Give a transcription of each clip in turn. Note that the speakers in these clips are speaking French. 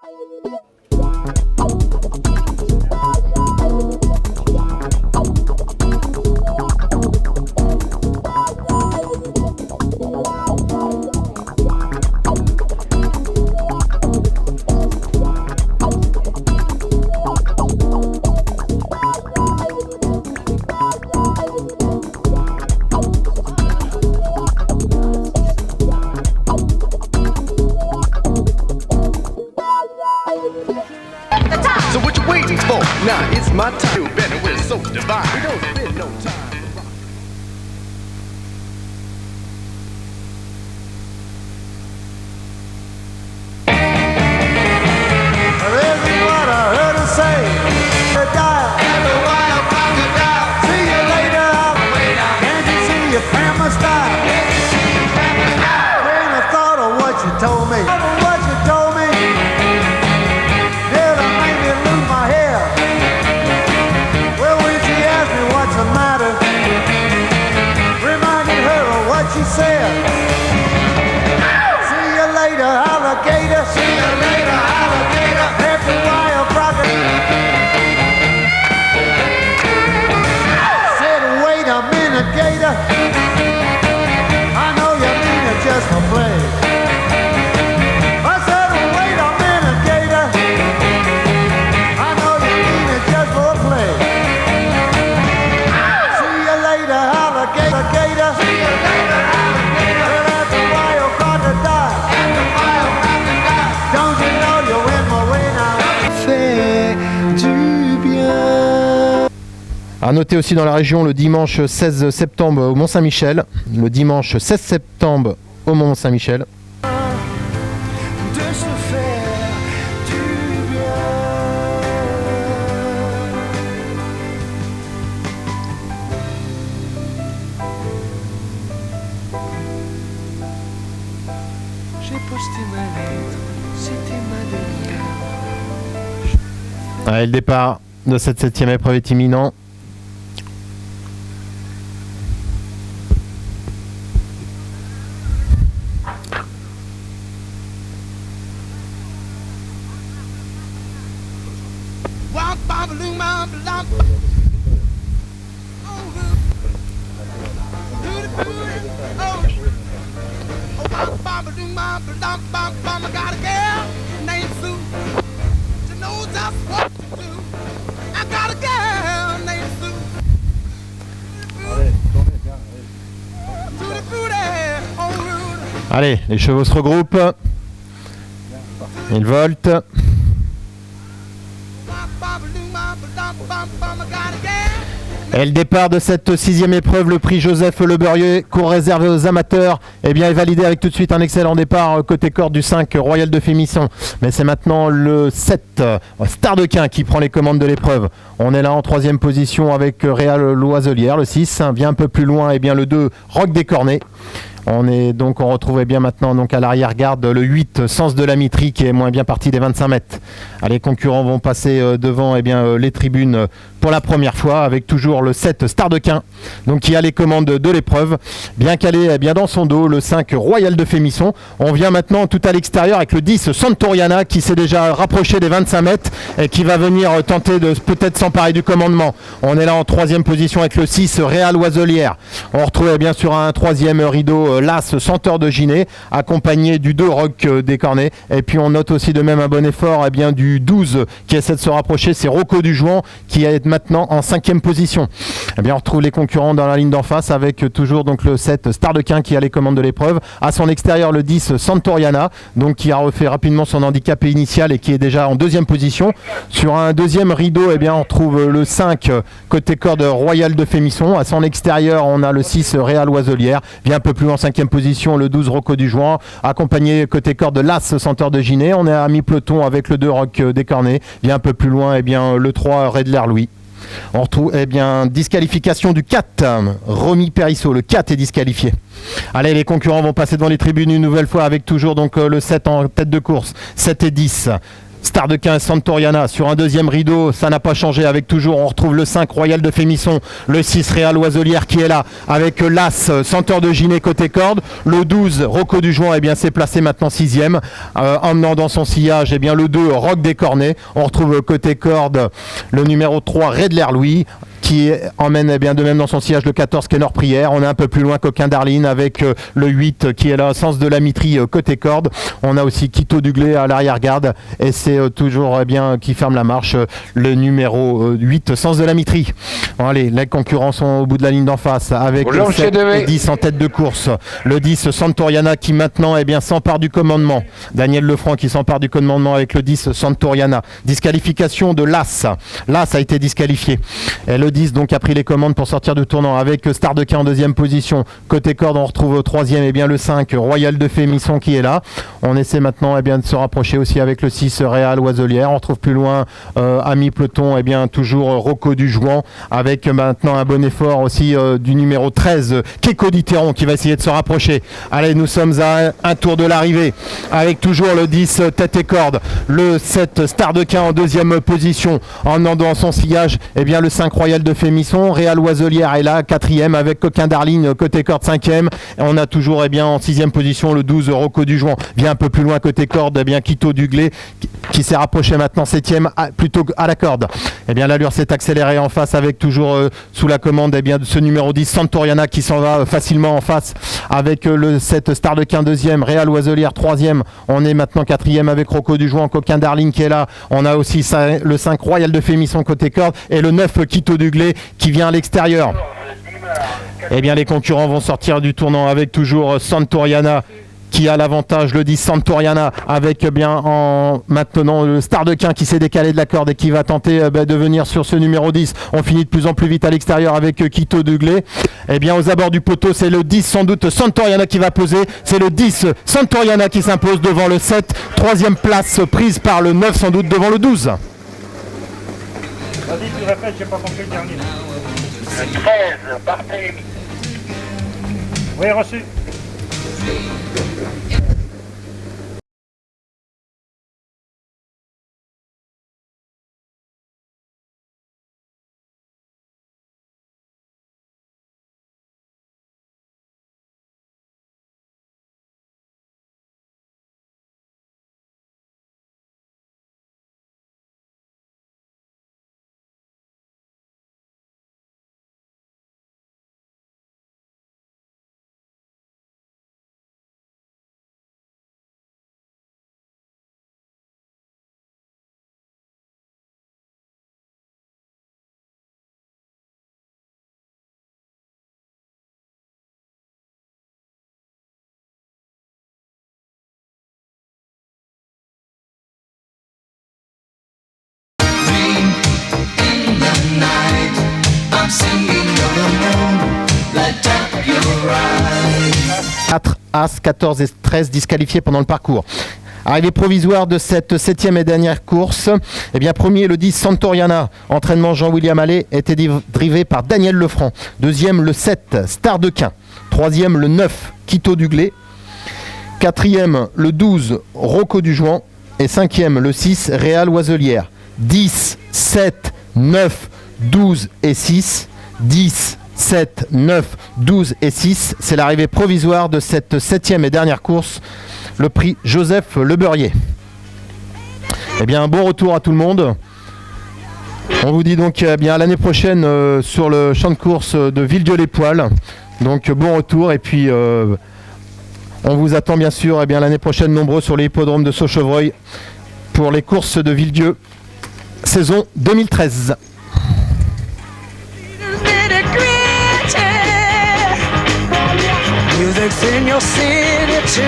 So what you waiting for? Now it's my time. You better, we're so divine. We don't spend no time. À noter aussi dans la région le dimanche 16 septembre au Mont-Saint-Michel, le dimanche 16 septembre au Mont-Saint-Michel. J'ai posté ma lettre, c'était ma dernière. Allez, le départ de cette 7e épreuve est imminent. Allez, les chevaux se regroupent. Ils voltent. Et le départ de cette 6e épreuve, le prix Joseph Le Beurier, cours réservé aux amateurs, eh bien, est validé avec tout de suite un excellent départ côté corde du 5 Royal de Fémisson. Mais c'est maintenant le 7 Star de Quin qui prend les commandes de l'épreuve. On est là en 3e position avec Réal Loiselière, le 6, bien un peu plus loin, eh bien, le 2 Roc des Cornets. On retrouve bien maintenant donc à l'arrière-garde le 8 Sens de la Mitrie qui est moins bien parti des 25 mètres. Les concurrents vont passer devant les tribunes pour la première fois avec toujours le 7 Star de Quin donc qui a les commandes de l'épreuve. Bien calé dans son dos le 5 Royal de Fémisson. On vient maintenant tout à l'extérieur avec le 10 Santoriana qui s'est déjà rapproché des 25 mètres et qui va venir tenter de peut-être s'emparer du commandement. On est là en 3e position avec le 6 Réal Loiselière. On retrouve bien sur un 3e rideau l'As Senteur de Ginet accompagné du 2 Roc des Cornets et puis on note aussi de même un bon effort du 12 qui essaie de se rapprocher, c'est Rocco du Jouan qui est maintenant en 5e position. On retrouve les concurrents dans la ligne d'en face avec toujours donc le 7 Star de Quin qui a les commandes de l'épreuve. À son extérieur le 10 Santoriana donc qui a refait rapidement son handicap initial et qui est déjà en 2e position. Sur un 2e rideau on retrouve le 5 côté corde Royal de Fémisson. À son extérieur on a le 6 Réal Loiselière, bien un peu plus en 5e position le 12 Rocco du Jouan accompagné côté corde de l'As Senteur de Ginet. On est à mi-peloton avec le 2 Roc des Cornets, bien un peu plus loin le 3 Redler Louis. On retrouve disqualification du 4 Romy Périssot, le 4 est disqualifié. Allez, les concurrents vont passer devant les tribunes une nouvelle fois avec toujours donc le 7 en tête de course, 7 et 10 Star de 15 Santoriana sur un deuxième rideau, ça n'a pas changé avec toujours, on retrouve le 5 Royal de Fémisson, le 6 Réal Oiselière qui est là avec l'As Centaure de Giné côté corde, le 12 Rocco Dujoint eh bien c'est placé maintenant 6e, emmenant dans son sillage eh bien le 2 Roc des Cornets, on retrouve côté corde le numéro 3 Redler Louis qui emmène eh bien de même dans son sillage le 14 Kenor Prière. On est un peu plus loin Coquin Darline avec le 8 qui est là sens de la Mitrie côté corde. On a aussi Quito Duglé à l'arrière-garde et c'est toujours eh bien qui ferme la marche le numéro 8 sens de la Mitrie. Bon, allez, les concurrents sont au bout de la ligne d'en face avec le 7 et 10 en tête de course. Le 10 Santoriana qui maintenant eh bien s'empare du commandement. Daniel Lefranc qui s'empare du commandement avec le 10 Santoriana. Disqualification de l'As. L'As a été disqualifié. Et le 10 donc a pris les commandes pour sortir du tournant avec Star de Quin en deuxième position. Côté corde on retrouve au troisième eh bien le 5 Royal de Fémisson qui est là. On essaie maintenant eh bien de se rapprocher aussi avec le 6 Réal Oiselière. On retrouve plus loin à mi-peloton eh bien toujours Rocco Dujoint avec maintenant un bon effort aussi du numéro 13 Keko Diteron qui va essayer de se rapprocher. Allez, nous sommes à un tour de l'arrivée avec toujours le 10 tête et corde, le 7 Star de Quin en deuxième position en dans son sillage eh bien le 5 Royal de Fémisson, Réal Oiselière est là, 4e avec Coquin Darline côté corde 5e. On a toujours eh bien en 6e position le 12 Rocco Dujoint, vient un peu plus loin côté corde eh bien Quito Duglé qui s'est rapproché maintenant 7e plutôt à la corde. Eh bien l'allure s'est accélérée en face avec toujours sous la commande eh bien de ce numéro 10 Santoriana qui s'en va facilement en face avec le 7 Star de Quin 2e, Réal Oiselière 3e. On est maintenant 4e avec Rocco Dujoint, Coquin Darline qui est là. On a aussi le 5 Royal de Fémisson côté corde et le 9 Quito Duglé qui vient à l'extérieur. Eh bien les concurrents vont sortir du tournant avec toujours Santoriana qui a l'avantage, le 10 Santoriana avec bien en maintenant le Star de Quin qui s'est décalé de la corde et qui va tenter de venir sur ce numéro 10. On finit de plus en plus vite à l'extérieur avec Quito Duglé. Eh bien aux abords du poteau c'est le 10 sans doute Santoriana qui va peser. C'est le 10 Santoriana qui s'impose devant le 7. Troisième place prise par le 9 sans doute devant le 12. Vas-y, tu répètes, j'ai pas compris le dernier. Le 13, Barthélemy. Oui, reçu. singing of the moon, light up your eyes. 4 As, 14 et 13 disqualifiés pendant le parcours. Arrivée provisoire de cette 7e et dernière course, eh bien premier le 10 Santoriana, entraînement Jean-William Allais, était drivé par Daniel Lefranc. Deuxième le 7 Star de Quin. Troisième le 9 Quito Duglé. Quatrième le 12 Rocco Dujoint. Et cinquième le 6 Réal Oiselière. 10, 7, 9, 12 et 6. 10, 7, 9, 12 et 6. C'est l'arrivée provisoire de cette 7e et dernière course. Le prix Joseph Le Beurrier. Eh bien, un bon retour à tout le monde. On vous dit donc eh bien, à l'année prochaine sur le champ de course de Villedieu-les-Poils. Donc bon retour et puis on vous attend bien sûr eh bien, l'année prochaine nombreux sur les hippodromes de Sauchevreuil pour les courses de Villedieu saison 2013. Music's in your city too.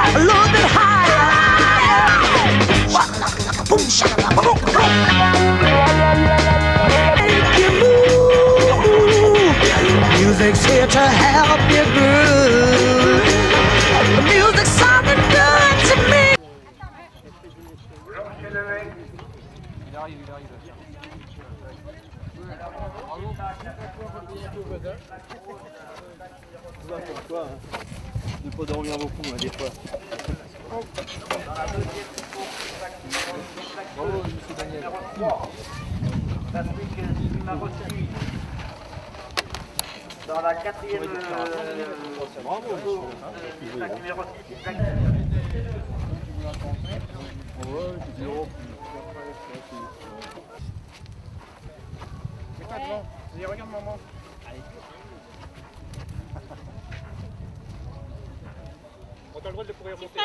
A little bit higher. Boom, shaka, boom, boom. Make you move. Music's here to help you groove. The music's sounding good to me. beaucoup hein, des fois. Bravo, monsieur Daniel. Patrick Simarotti. Dans la quatrième Bravo, sac numéro 6, sac. C'est pas devant. Vas-y, regarde maman. On a le droit de le courir monter.